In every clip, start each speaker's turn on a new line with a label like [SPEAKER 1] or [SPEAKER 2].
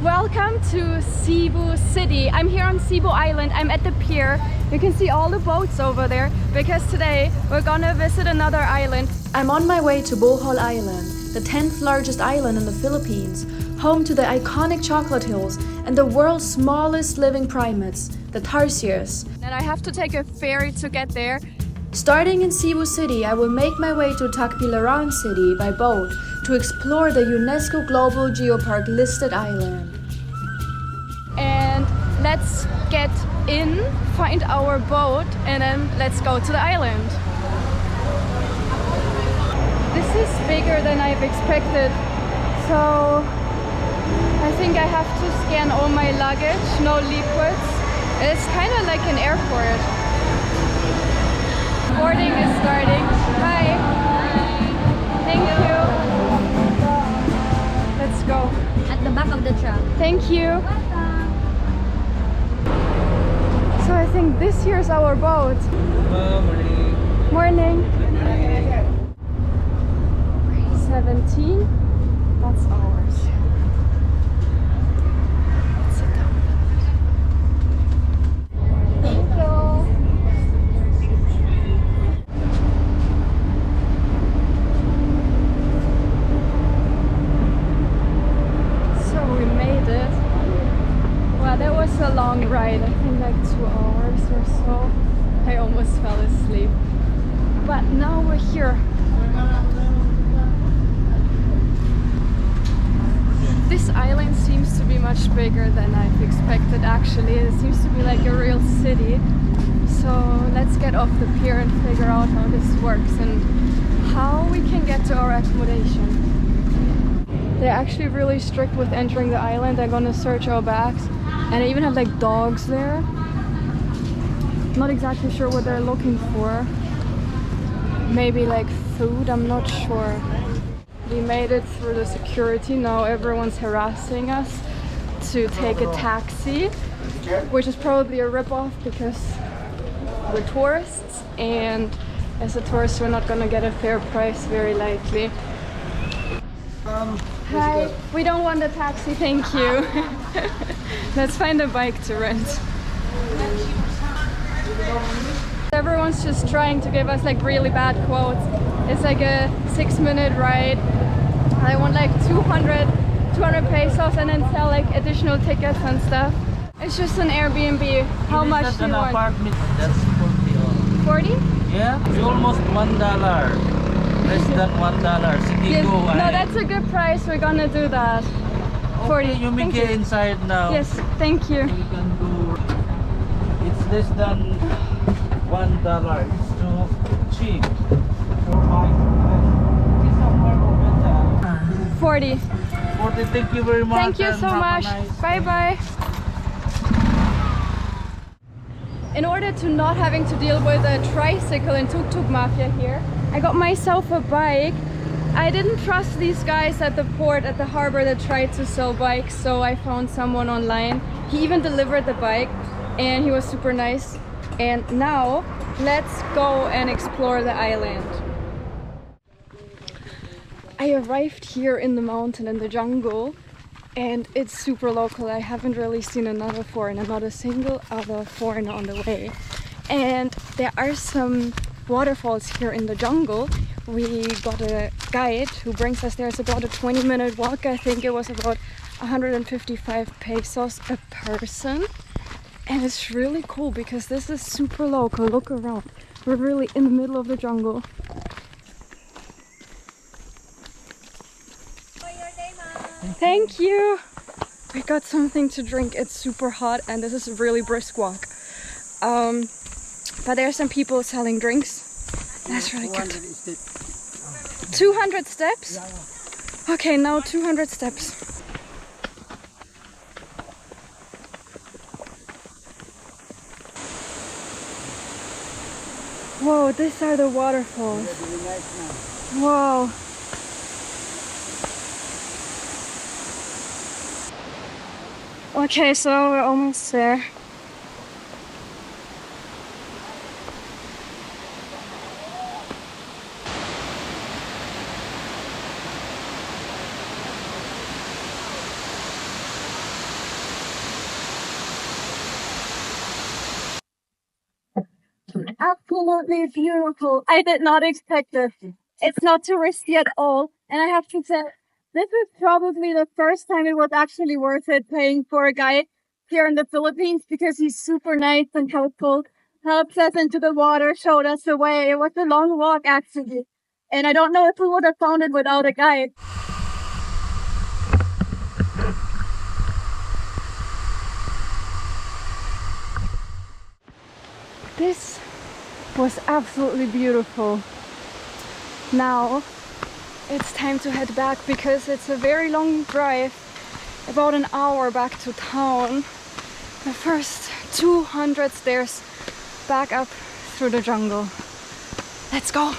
[SPEAKER 1] Welcome to Cebu City. I'm here on Cebu Island. I'm at the pier. You can see all the boats over there because today we're gonna visit another island.
[SPEAKER 2] I'm on my way to Bohol Island, the 10th largest island in the Philippines, home to the iconic chocolate hills and the world's smallest living primates, the tarsiers.
[SPEAKER 1] And I have to take a ferry to get there.
[SPEAKER 2] Starting in Cebu City, I will make my way to Tacbilaran City by boat to explore the UNESCO Global Geopark listed island.
[SPEAKER 1] And let's get in, find our boat, and then let's go to the island. This is bigger than I've expected, so I think I have to scan all my luggage, no liquids. It's kind of like an airport. Boarding is starting. Hi. Thank you. Let's go.
[SPEAKER 3] At the back of the truck.
[SPEAKER 1] Thank you. So I think this here's our boat.
[SPEAKER 4] Morning.
[SPEAKER 1] Morning. 17. That's ours. Let's sit down.
[SPEAKER 3] Thank you.
[SPEAKER 1] So we made it. Wow, that was a long ride. I think like 2 hours or so. I almost fell asleep. But now we're here. This island seems to be much bigger than I've expected actually. It seems to be like a real city. So let's get off the pier and figure out how this works and how we can get to our accommodation. They're actually really strict with entering the island. They're gonna search our bags. And they even have like dogs there. Not exactly sure what they're looking for. Maybe like food, I'm not sure. We made it through the security. Now everyone's harassing us to take a taxi, which is probably a ripoff because we're tourists, and as a tourist we're not gonna get a fair price very likely. Hi, we don't want a taxi, thank you. Let's find a bike to rent. Everyone's just trying to give us like really bad quotes. It's like a 6-minute ride. I want like 200 pesos and then sell like additional tickets and stuff. It's just an Airbnb. How much do you want?
[SPEAKER 4] Apartment. That's 40.
[SPEAKER 1] 40?
[SPEAKER 4] Yeah, it's almost $1. Less than $1. City
[SPEAKER 1] Yes.
[SPEAKER 4] go.
[SPEAKER 1] No, that's a good price. We're gonna do that. 40.
[SPEAKER 4] Okay, you may
[SPEAKER 1] Thank
[SPEAKER 4] get
[SPEAKER 1] you.
[SPEAKER 4] inside now.
[SPEAKER 1] Yes, thank you.
[SPEAKER 4] You can do. It's less than $1. It's too cheap.
[SPEAKER 1] 40.
[SPEAKER 4] 40. Thank you very much.
[SPEAKER 1] Thank you
[SPEAKER 4] and
[SPEAKER 1] so
[SPEAKER 4] have a
[SPEAKER 1] much.
[SPEAKER 4] nice
[SPEAKER 1] Bye
[SPEAKER 4] day.
[SPEAKER 1] bye. In order to not having to deal with a tricycle and tuk-tuk mafia here, I got myself a bike. I didn't trust these guys at the port, at the harbor that tried to sell bikes, so I found someone online. He even delivered the bike and he was super nice. And now let's go and explore the island. I arrived here in the mountain, in the jungle, and it's super local. I haven't really seen another foreigner, not a single other foreigner on the way. And there are some waterfalls here in the jungle. We got a guide who brings us there. It's about a 20-minute walk. I think it was about 155 pesos a person. And it's really cool because this is super local. Look around. We're really in the middle of the jungle. Thank you. We got something to drink. It's super hot and this is a really brisk walk. But there are some people selling drinks. That's really good. 200 steps? Okay, now 200 steps. Whoa, these are the waterfalls. Whoa. Okay, so we're almost there. absolutely beautiful. I did not expect this. It's not touristy at all. And I have to say, this is probably the first time it was actually worth it paying for a guide here in the Philippines because he's super nice and helpful. Helped us into the water, showed us the way. It was a long walk actually. And I don't know if we would have found it without a guide. This was absolutely beautiful. Now it's time to head back because it's a very long drive, about an hour back to town. The first 200 stairs back up through the jungle. Let's go!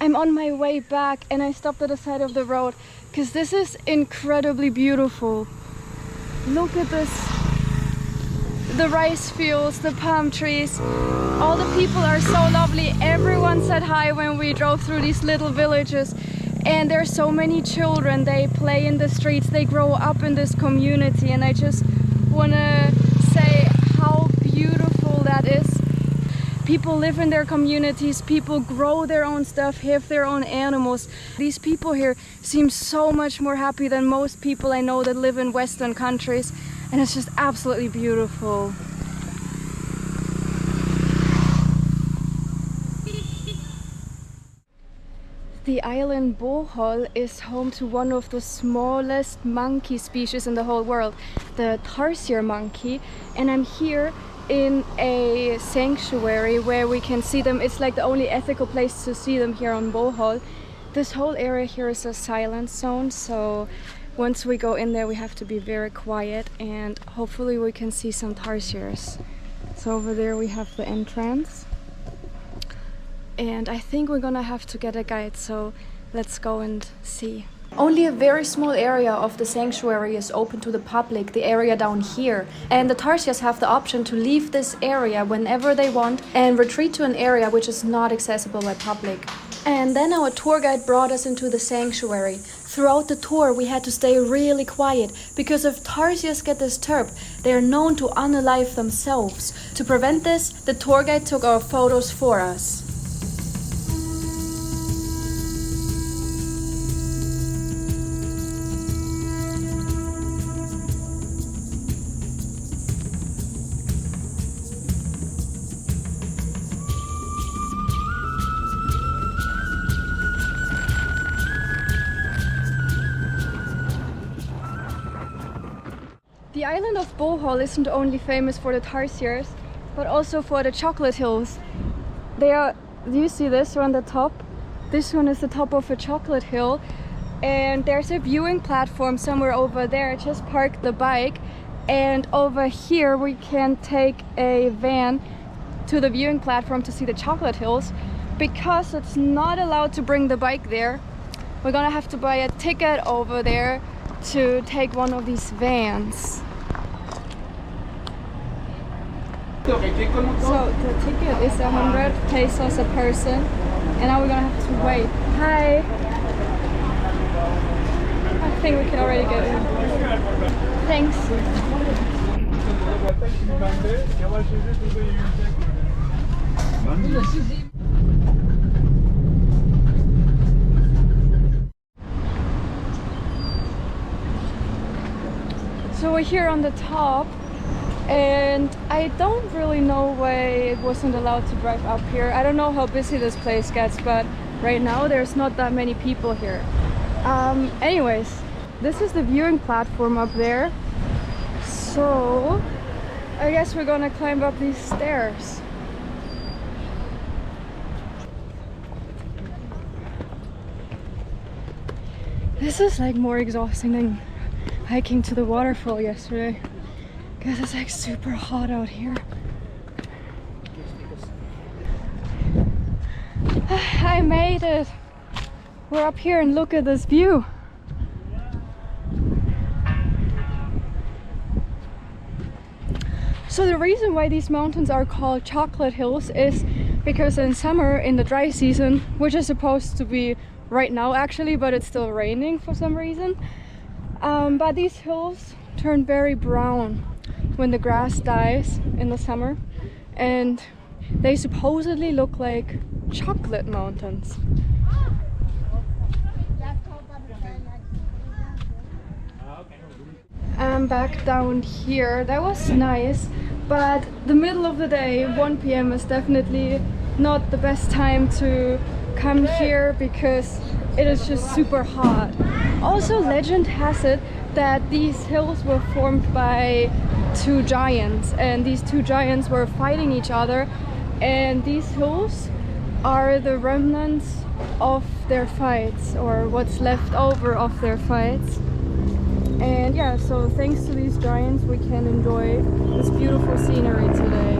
[SPEAKER 1] I'm on my way back and I stopped at the side of the road because this is incredibly beautiful. Look at this. The rice fields, the palm trees. All the people are so lovely. Everyone said hi when we drove through these little villages. And there's so many children. They play in the streets. They grow up in this community. And I just want to say how beautiful that is. People live in their communities, people grow their own stuff, have their own animals. These people here seem so much more happy than most people I know that live in Western countries, and it's just absolutely beautiful. The island Bohol is home to one of the smallest monkey species in the whole world, the tarsier monkey, and I'm here in a sanctuary where we can see them. It's like the only ethical place to see them here on Bohol. This whole area here is a silent zone, so once we go in there we have to be very quiet and hopefully we can see some tarsiers. So over there we have the entrance and I think we're gonna have to get a guide, so let's go and see.
[SPEAKER 2] Only a very small area of the sanctuary is open to the public, the area down here. And the tarsiers have the option to leave this area whenever they want and retreat to an area which is not accessible by public. And then our tour guide brought us into the sanctuary. Throughout the tour we had to stay really quiet because if tarsiers get disturbed, they are known to unalive themselves. To prevent this, the tour guide took our photos for us.
[SPEAKER 1] The island of Bohol isn't only famous for the tarsiers, but also for the chocolate hills. Do you see this on the top? This one is the top of a chocolate hill, and there's a viewing platform somewhere over there. Just park the bike, and over here we can take a van to the viewing platform to see the chocolate hills. Because it's not allowed to bring the bike there, we're gonna have to buy a ticket over there to take one of these vans. So the ticket is 100 pesos a person, and now we're gonna have to wait. Hi! I think we can already get in. Thanks! So we're here on the top, and I don't really know why it wasn't allowed to drive up here. I don't know how busy this place gets, but right now there's not that many people here. Anyways, this is the viewing platform up there. So I guess we're gonna climb up these stairs. This is like more exhausting than hiking to the waterfall yesterday because it's like super hot out here. I made it! We're up here and look at this view. So the reason why these mountains are called chocolate hills is because in summer, in the dry season, which is supposed to be right now actually, but it's still raining for some reason, But these hills turn very brown when the grass dies in the summer, and they supposedly look like chocolate mountains. I'm back down here. That was nice, but the middle of the day, 1 p.m. is definitely not the best time to come here because it is just super hot. Also, legend has it that these hills were formed by two giants, and these two giants were fighting each other, and these hills are the remnants of their fights, or what's left over of their fights. And yeah, so thanks to these giants we can enjoy this beautiful scenery today.